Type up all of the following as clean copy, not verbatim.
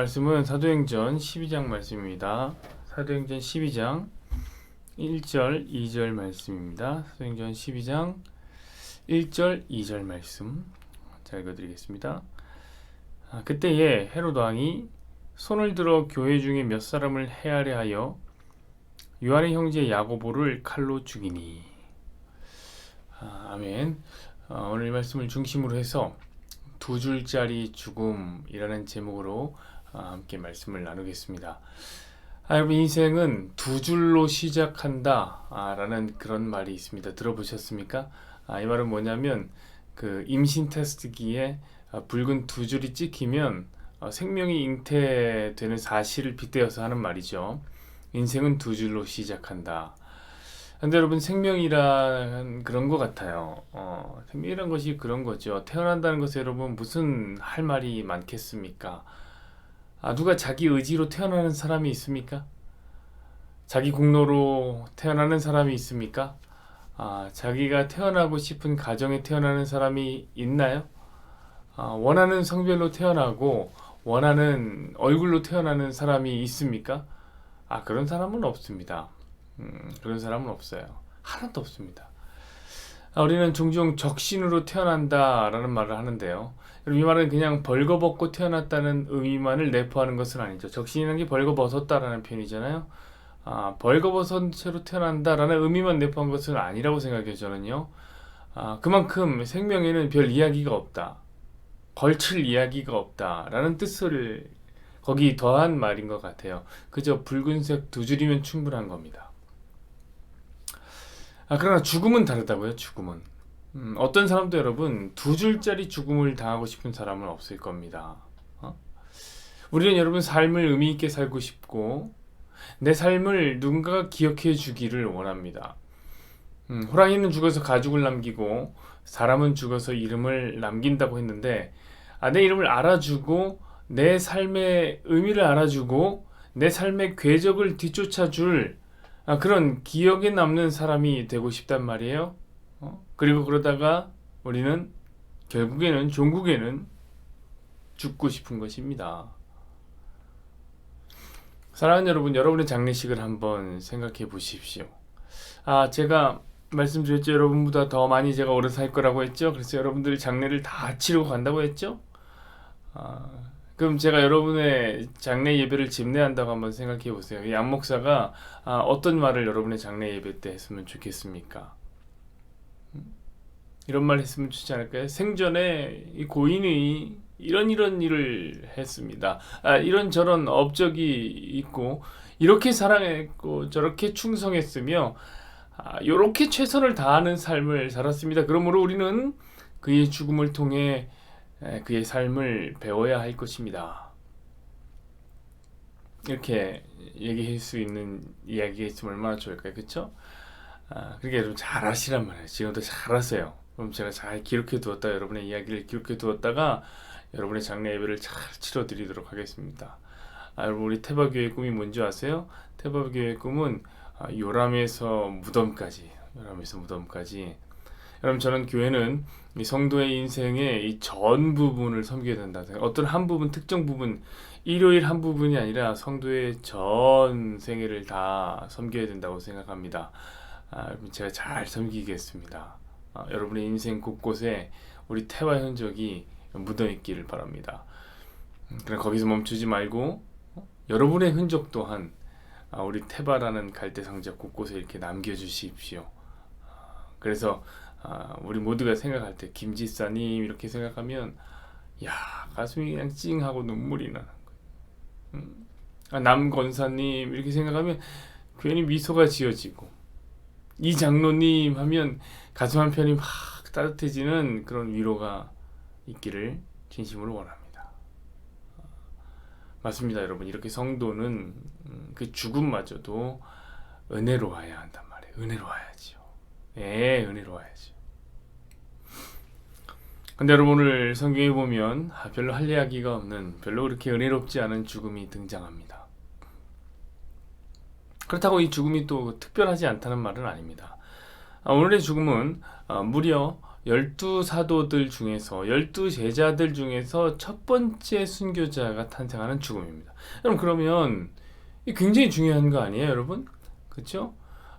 말씀은 사도행전 12장 말씀입니다. 사도행전 12장 1절, 2절 말씀입니다. 사도행전 12장 1절, 2절 말씀 자 읽어드리겠습니다. 그때에 헤롯 왕이 손을 들어 교회 중에 몇 사람을 해하려 하여 요한의 형제 야고보를 칼로 죽이니. 아멘. 오늘 이 말씀을 중심으로 해서 두 줄짜리 죽음이라는 제목으로 함께 말씀을 나누겠습니다. 여러분, 인생은 두 줄로 시작한다 라는 그런 말이 있습니다. 들어보셨습니까? 이 말은 뭐냐면 그 임신 테스트기에 붉은 두 줄이 찍히면 생명이 잉태되는 사실을 빗대어서 하는 말이죠. 인생은 두 줄로 시작한다. 근데 여러분, 생명이란 그런 것 같아요. 생명이란 것이 그런 거죠. 태어난다는 것에 여러분 무슨 할 말이 많겠습니까? 누가 자기 의지로 태어나는 사람이 있습니까? 자기 공로로 태어나는 사람이 있습니까? 자기가 태어나고 싶은 가정에 태어나는 사람이 있나요? 원하는 성별로 태어나고 원하는 얼굴로 태어나는 사람이 있습니까? 그런 사람은 없습니다. 그런 사람은 없어요. 하나도 없습니다. 우리는 종종 적신으로 태어난다라는 말을 하는데요. 이 말은 그냥 벌거벗고 태어났다는 의미만을 내포하는 것은 아니죠. 적신이라는 게 벌거벗었다라는 표현이잖아요. 벌거벗은 채로 태어난다라는 의미만 내포한 것은 아니라고 생각해요, 저는요. 그만큼 생명에는 별 이야기가 없다. 걸칠 이야기가 없다라는 뜻을 거기 더한 말인 것 같아요. 그저 붉은색 두 줄이면 충분한 겁니다. 그러나 죽음은 다르다고요. 죽음은 어떤 사람도 여러분 두 줄짜리 죽음을 당하고 싶은 사람은 없을 겁니다. 우리는 여러분 삶을 의미 있게 살고 싶고 내 삶을 누군가가 기억해 주기를 원합니다. 호랑이는 죽어서 가죽을 남기고 사람은 죽어서 이름을 남긴다고 했는데 내 이름을 알아주고 내 삶의 의미를 알아주고 내 삶의 궤적을 뒤쫓아줄 그런 기억에 남는 사람이 되고 싶단 말이에요. 그리고 그러다가 우리는 결국에는 종국에는 죽고 싶은 것입니다. 사랑하는 여러분, 여러분의 장례식을 한번 생각해 보십시오. 제가 말씀드렸죠. 여러분보다 더 많이 제가 오래 살 거라고 했죠. 그래서 여러분들 장례를 다 치르고 간다고 했죠. 그럼 제가 여러분의 장례 예배를 집례한다고 한번 생각해 보세요. 양 목사가 어떤 말을 여러분의 장례 예배 때 했으면 좋겠습니까? 이런 말 했으면 좋지 않을까요? 생전에 이 고인이 이런 일을 했습니다. 이런저런 업적이 있고 이렇게 사랑했고 저렇게 충성했으며 이렇게 최선을 다하는 삶을 살았습니다. 그러므로 우리는 그의 죽음을 통해 그의 삶을 배워야 할 것입니다. 이렇게 얘기할 수 있는 이야기가 있으면 얼마나 좋을까요? 그렇죠? 그러니까 여러분 잘 하시란 말이에요. 지금도 잘 하세요. 그럼 제가 잘 기록해 두었다가 여러분의 이야기를 기록해 두었다가 여러분의 장례 예배를 잘 치러 드리도록 하겠습니다. 여러분, 우리 태바교회의 꿈이 뭔지 아세요? 태바교회의 꿈은 요람에서 무덤까지 여러분, 저는 교회는 이 성도의 인생의 이 전 부분을 섬겨야 된다. 어떤 한 부분, 특정 부분, 일요일 한 부분이 아니라 성도의 전 생애를 다 섬겨야 된다고 생각합니다. 여러분, 제가 잘 섬기겠습니다. 여러분의 인생 곳곳에 우리 태화 현적이 묻어있기를 바랍니다. 그럼 거기서 멈추지 말고 여러분의 흔적 또한 우리 태바라는 갈대상자 곳곳에 이렇게 남겨주십시오. 그래서 우리 모두가 생각할 때 김지사님 이렇게 생각하면 가슴이 그냥 찡하고 눈물이 나는 거예요. 남권사님 이렇게 생각하면 괜히 미소가 지어지고, 이 장로님 하면 가슴 한편이 막 따뜻해지는 그런 위로가 있기를 진심으로 원합니다. 맞습니다, 여러분. 이렇게 성도는 그 죽음마저도 은혜로워야 한단 말이에요. 은혜로워야죠. 은혜로워야죠. 근데 여러분, 오늘 성경에 보면 별로 할 이야기가 없는, 별로 그렇게 은혜롭지 않은 죽음이 등장합니다. 그렇다고 이 죽음이 또 특별하지 않다는 말은 아닙니다. 오늘의 죽음은 무려 열두 사도들 중에서, 열두 제자들 중에서 첫 번째 순교자가 탄생하는 죽음입니다. 여러분, 그러면 이 굉장히 중요한 거 아니에요, 여러분? 그렇죠?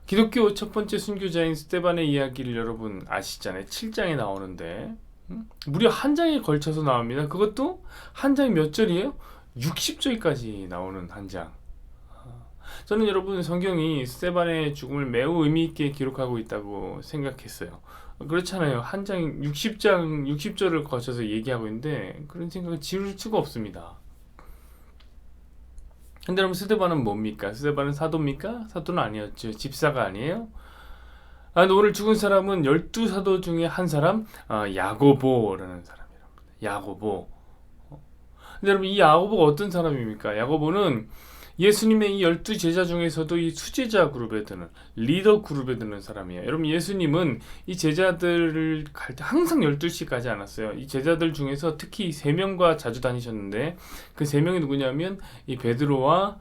기독교 첫 번째 순교자인 스데반의 이야기를 여러분 아시잖아요. 7장에 나오는데 무려 한 장에 걸쳐서 나옵니다. 그것도 한 장이 몇 절이에요? 60절까지 나오는 한 장. 저는 여러분 성경이 스데반의 죽음을 매우 의미 있게 기록하고 있다고 생각했어요. 그렇잖아요. 한 장 60장 60절을 거쳐서 얘기하고 있는데 그런 생각을 지울 수가 없습니다. 근데 여러분, 스데반은 뭡니까? 스데반은 사도입니까? 사도는 아니었죠. 집사가 아니에요? 근데 오늘 죽은 사람은 12사도 중에 한 사람, 야고보라는 사람이랍니다. 야고보. 근데 여러분, 이 야고보가 어떤 사람입니까? 야고보는 예수님의 이 12제자 중에서도 이 수제자 그룹에 드는, 리더 그룹에 드는 사람이에요. 여러분, 예수님은 이 제자들을 갈 때 항상 12씩 가지 않았어요. 이 제자들 중에서 특히 3명과 자주 다니셨는데 그 3명이 누구냐면 이 베드로와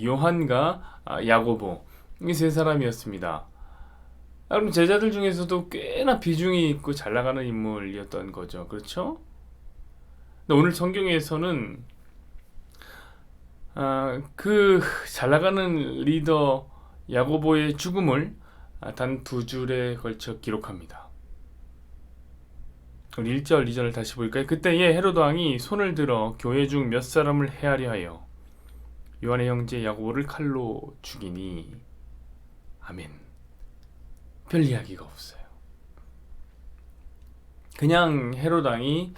요한과 야고보, 이 3사람이었습니다. 여러분, 제자들 중에서도 꽤나 비중이 있고 잘 나가는 인물이었던 거죠. 그렇죠? 근데 오늘 성경에서는 그 잘 나가는 리더 야고보의 죽음을 단 2줄에 걸쳐 기록합니다. 우리 1절, 2절을 다시 볼까요? 그때에 헤롯 왕이 손을 들어 교회 중 몇 사람을 해하려 하여 요한의 형제 야고보를 칼로 죽이니. 아멘. 별 이야기가 없어요. 그냥 헤롯 왕이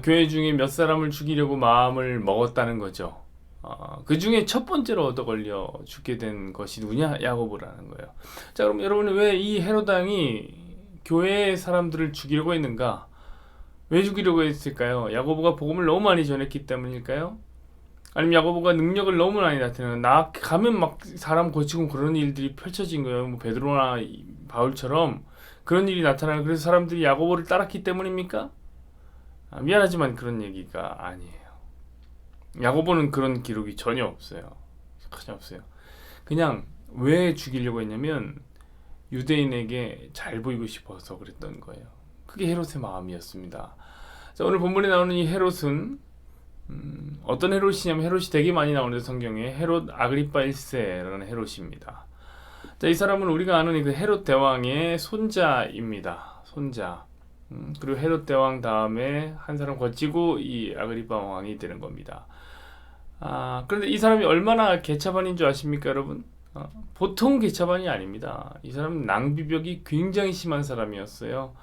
교회 중에 몇 사람을 죽이려고 마음을 먹었다는 거죠. 그 중에 첫 번째로 얻어 걸려 죽게 된 것이 누구냐? 야고보라는 거예요. 자, 그럼 여러분은 왜 이 헤롯 왕이 교회 사람들을 죽이려고 했는가? 왜 죽이려고 했을까요? 야고보가 복음을 너무 많이 전했기 때문일까요? 아니면 야고보가 능력을 너무 많이 나타내는, 나 가면 막 사람 고치고 그런 일들이 펼쳐진 거예요. 뭐 베드로나 바울처럼 그런 일이 나타나는, 그래서 사람들이 야고보를 따랐기 때문입니까? 미안하지만 그런 얘기가 아니에요. 야고보는 그런 기록이 전혀 없어요. 전혀 없어요. 그냥 왜 죽이려고 했냐면 유대인에게 잘 보이고 싶어서 그랬던 거예요. 그게 헤롯의 마음이었습니다. 자, 오늘 본문에 나오는 이 헤롯은 어떤 헤롯이냐면, 헤롯이 되게 많이 나오는데 성경에 헤롯 아그리파 1세라는 헤롯입니다. 자, 이 사람은 우리가 아는 그 헤롯 대왕의 손자입니다. 손자. 그리고 헤롯 대왕 다음에 한 사람 거치고 이 아그리파 왕이 되는 겁니다. 그런데 이 사람이 얼마나 개차반인 줄 아십니까, 여러분? 보통 개차반이 아닙니다. 이 사람은 낭비벽이 굉장히 심한 사람이었어요.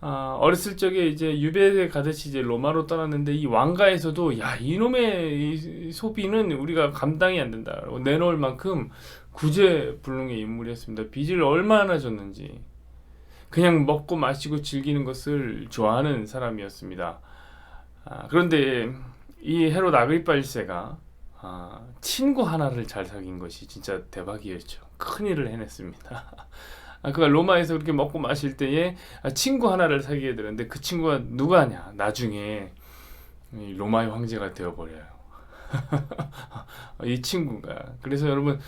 어렸을 적에 이제 유배에 가듯이 이제 로마로 떠났는데, 이 왕가에서도 야, 이놈의 이 소비는 우리가 감당이 안 된다, 내놓을 만큼 구제불능의 인물이었습니다. 빚을 얼마나 졌는지. 그냥 먹고 마시고 즐기는 것을 좋아하는 사람이었습니다. 그런데 이 헤롯 아그리파 1세가 친구 하나를 잘 사귄 것이 진짜 대박이었죠. 큰일을 해냈습니다. 그가 로마에서 그렇게 먹고 마실 때에 친구 하나를 사귀게 되는데, 그 친구가 누가냐? 나중에 로마의 황제가 되어버려요. 이 친구가. 그래서 여러분,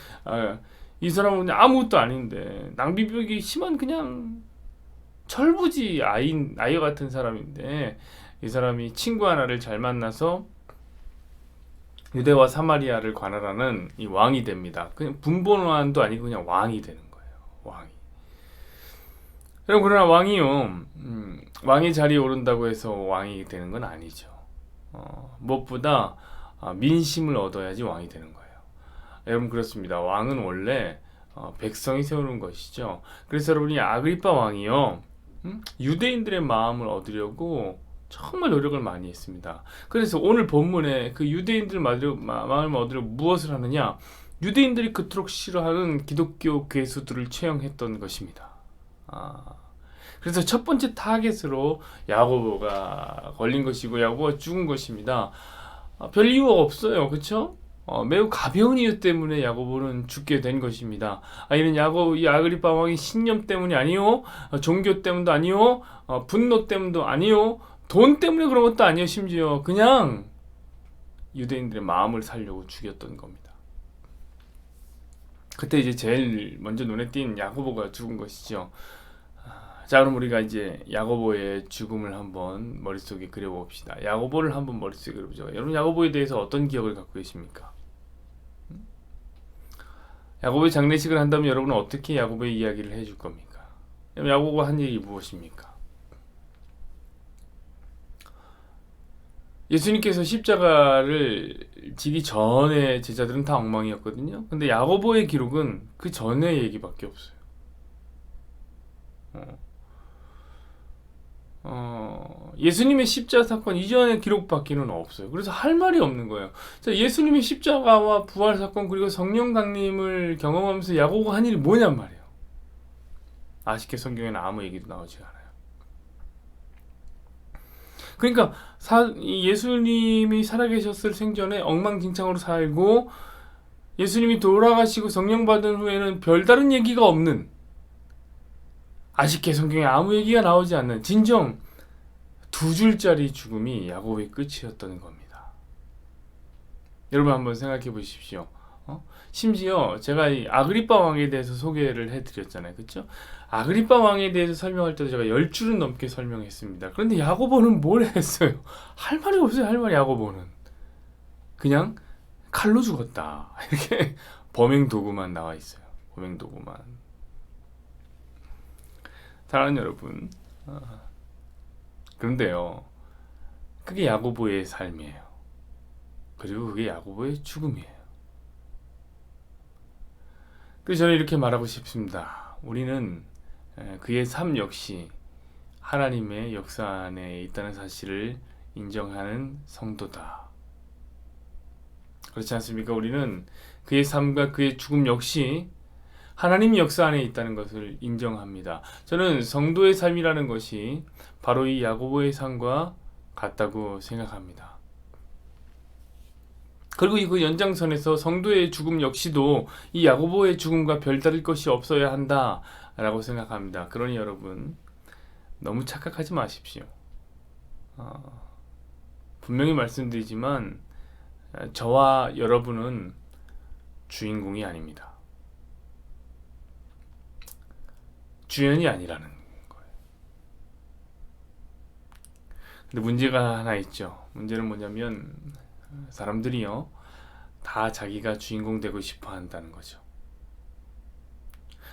이 사람은 그냥 아무것도 아닌데 낭비벽이 심한 그냥 철부지 아이 같은 사람인데, 이 사람이 친구 하나를 잘 만나서 유대와 사마리아를 관할하는 이 왕이 됩니다. 그냥 분본왕도 아니고 그냥 왕이 되는 거예요. 왕이. 그러나 왕이요, 왕의 자리에 오른다고 해서 왕이 되는 건 아니죠. 무엇보다 민심을 얻어야지 왕이 되는 거예요. 여러분, 그렇습니다. 왕은 원래 백성이 세우는 것이죠. 그래서 여러분이 아그리파 왕이요, 유대인들의 마음을 얻으려고 정말 노력을 많이 했습니다. 그래서 오늘 본문에 그 유대인들 마음을 얻으려고 무엇을 하느냐? 유대인들이 그토록 싫어하는 기독교 괴수들을 채용했던 것입니다. 그래서 첫 번째 타겟으로 야고보가 걸린 것이고 야고보가 죽은 것입니다. 별 이유가 없어요. 그렇죠? 매우 가벼운 이유 때문에 야고보는 죽게 된 것입니다. 이는 이 아그리파 왕의 신념 때문이 아니요, 종교 때문도 아니요, 분노 때문도 아니요, 돈 때문에 그런 것도 아니요, 심지어 그냥 유대인들의 마음을 살려고 죽였던 겁니다. 그때 이제 제일 먼저 눈에 띈 야고보가 죽은 것이죠. 자, 그럼 우리가 이제 야고보의 죽음을 한번 머릿속에 그려봅시다. 야고보를 한번 머릿속에 그려보죠. 여러분, 야고보에 대해서 어떤 기억을 갖고 계십니까? 야고보의 장례식을 한다면 여러분은 어떻게 야고보의 이야기를 해줄 겁니까? 야고보가 한 일이 무엇입니까? 예수님께서 십자가를 지기 전에 제자들은 다 엉망이었거든요. 근데 야고보의 기록은 그 전의 얘기밖에 없어요. 예수님의 십자가 사건 이전의 기록밖에는 없어요. 그래서 할 말이 없는 거예요. 자, 예수님의 십자가와 부활 사건 그리고 성령 강림을 경험하면서 야고보가 한 일이 뭐냔 말이에요. 아쉽게 성경에는 아무 얘기도 나오지 않아요. 그러니까 예수님이 살아계셨을 생전에 엉망진창으로 살고 예수님이 돌아가시고 성령 받은 후에는 별다른 얘기가 없는, 아쉽게 성경에 아무 얘기가 나오지 않는 진정 2줄짜리 죽음이 야고보의 끝이었던 겁니다. 여러분 한번 생각해 보십시오. 심지어 제가 이 아그리빠 왕에 대해서 소개를 해드렸잖아요. 그렇죠? 아그리빠 왕에 대해서 설명할 때도 제가 10줄은 넘게 설명했습니다. 그런데 야고보는 뭘 했어요? 할 말이 없어요. 할 말이. 야고보는 그냥 칼로 죽었다. 이렇게 범행 도구만 나와 있어요. 범행 도구만. 사랑하는 여러분, 그런데요, 그게 야고보의 삶이에요. 그리고 그게 야고보의 죽음이에요. 그래서 저는 이렇게 말하고 싶습니다. 우리는 그의 삶 역시 하나님의 역사 안에 있다는 사실을 인정하는 성도다. 그렇지 않습니까? 우리는 그의 삶과 그의 죽음 역시 하나님 역사 안에 있다는 것을 인정합니다. 저는 성도의 삶이라는 것이 바로 이 야고보의 삶과 같다고 생각합니다. 그리고 이 그 연장선에서 성도의 죽음 역시도 이 야고보의 죽음과 별다를 것이 없어야 한다라고 생각합니다. 그러니 여러분, 너무 착각하지 마십시오. 분명히 말씀드리지만 저와 여러분은 주인공이 아닙니다. 주연이 아니라는 거예요. 근데 문제가 하나 있죠. 문제는 뭐냐면 사람들이요, 다 자기가 주인공 되고 싶어 한다는 거죠.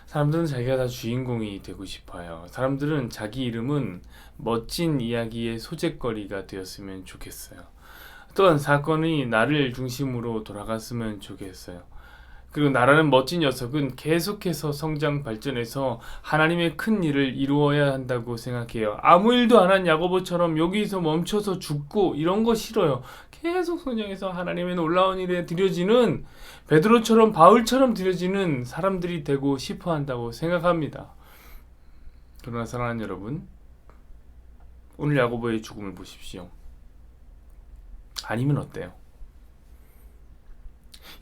사람들은 자기가 다 주인공이 되고 싶어요. 사람들은 자기 이름은 멋진 이야기의 소재거리가 되었으면 좋겠어요. 또한 사건이 나를 중심으로 돌아갔으면 좋겠어요. 그리고 나라는 멋진 녀석은 계속해서 성장 발전해서 하나님의 큰 일을 이루어야 한다고 생각해요. 아무 일도 안 한 야고보처럼 여기서 멈춰서 죽고 이런 거 싫어요. 계속 성장해서 하나님의 놀라운 일에 드려지는, 베드로처럼 바울처럼 드려지는 사람들이 되고 싶어 한다고 생각합니다. 그러나 사랑하는 여러분, 오늘 야고보의 죽음을 보십시오. 아니면 어때요?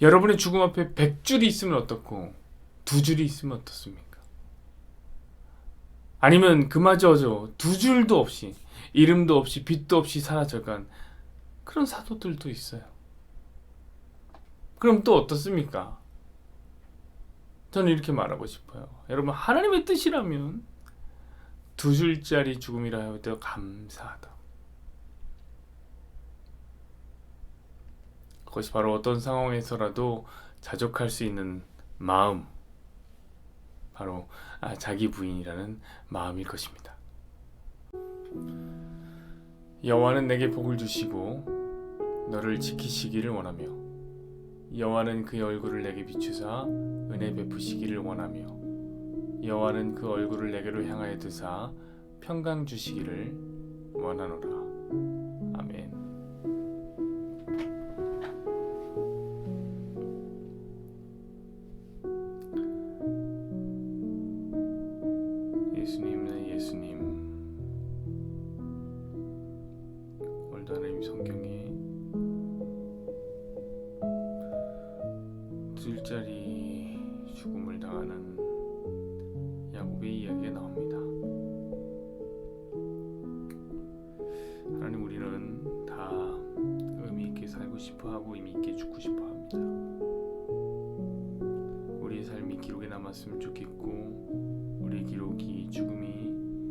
여러분의 죽음 앞에 100줄이 있으면 어떻고 2줄이 있으면 어떻습니까? 아니면 그마저도 2줄도 없이, 이름도 없이, 빛도 없이 사라져간 그런 사도들도 있어요. 그럼 또 어떻습니까? 저는 이렇게 말하고 싶어요. 여러분, 하나님의 뜻이라면 2줄짜리 죽음이라 해도 감사하다. 그것이 바로 어떤 상황에서라도 자족할 수 있는 마음, 바로 자기 부인이라는 마음일 것입니다. 여호와는 내게 복을 주시고 너를 지키시기를 원하며 여호와는 그의 얼굴을 내게 비추사 은혜 베푸시기를 원하며 여호와는 그 얼굴을 내게로 향하여 드사 평강 주시기를 원하노라. 아멘. 예수님, 예수님, 오늘도 하나님 성경에 2줄짜리 죽음을 당하는 야곱의 이야기가 나옵니다. 하나님, 우리는 다 의미 있게 살고 싶어하고 의미 있게 죽고 싶어합니다. 우리의 삶이 기록에 남았으면 좋겠고 우리의 기록이, 죽음이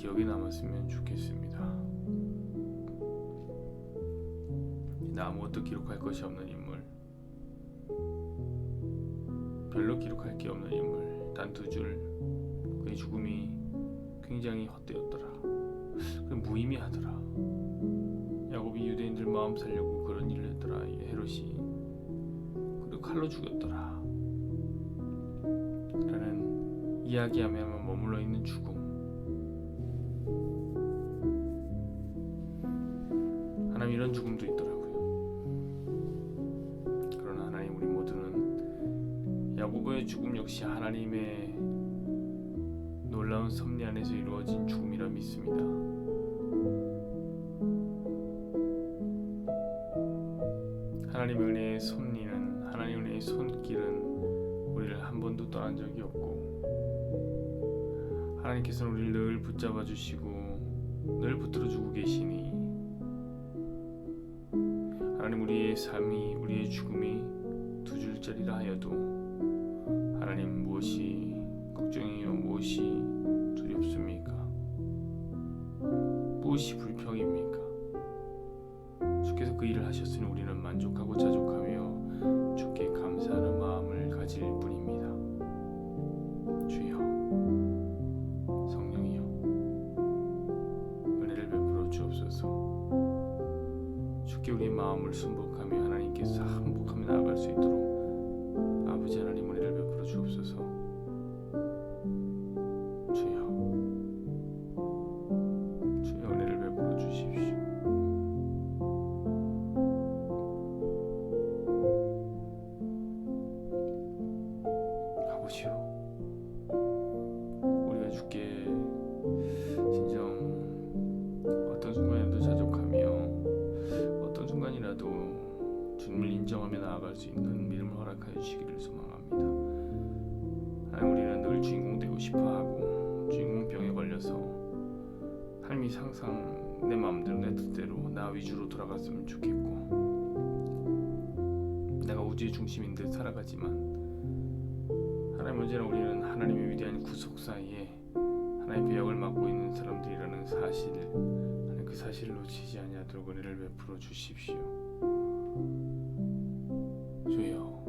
기억에 남았으면 좋겠습니다. 나 아무것도 기록할 것이 없는 인물, 별로 기록할 게 없는 인물, 단 2줄. 그의 죽음이 굉장히 헛되었더라. 무의미하더라. 야곱이 유대인들 마음 살려고 그런 일을 했더라. 헤롯이 그리고 칼로 죽였더라 라는 이야기하면 머물러 있는 죽음. 하나님, 이런 죽음도 있더라고요. 그러나 하나님, 우리 모두는 야곱의 죽음 역시 하나님의 놀라운 섭리 안에서 이루어진 죽음이라 믿습니다. 하나님의 은혜의 섭리는, 하나님의 은혜의 손길은 우리를 한 번도 떠난 적이 없고, 하나님께서는 우리를 늘 붙잡아 주시고 늘 붙들어 주고 계시니, 하나님, 우리의 삶이, 우리의 죽음이 2줄짜리라 하여도 하나님, 무엇이 걱정이요, 무엇이 두렵습니까? 무엇이 불평입니까? 주께서 그 일을 하셨으니 우리는 만족하고 자족하며 주께 감사하는 마음을 가질 뿐입니다. 주여, 성령이여, 은혜를 베풀어 주옵소서. 주께 우리의 마음을 순복하며 하나님께서 항복하며 나아갈 수 있도록 아버지 하나님, 은혜를 베풀어 주옵소서. 주여, 주여, 은혜를 베풀어 주십시오. 아버지요, 우리가 주께 진정 어떤 순간에도 자족하며 어떤 순간이라도 주님을 인정하며 나아갈 수 있는 믿음을 허락하여 주시기를 소망합니다. 하나님, 우리는 늘 주인공 되고 싶어하고 주인공병에 걸려서 삶이 항상 내 마음대로 내 뜻대로 나 위주로 돌아갔으면 좋겠고, 내가 우주의 중심인 듯 살아가지만, 하나님, 언제나 우리는 하나님의 위대한 구속 사이에 하나님의 배역을 맡고 있는 사람들이라는 사실, 하나님, 그 사실을 놓치지 아니하도록 은혜를 베풀어 주십시오. 주여,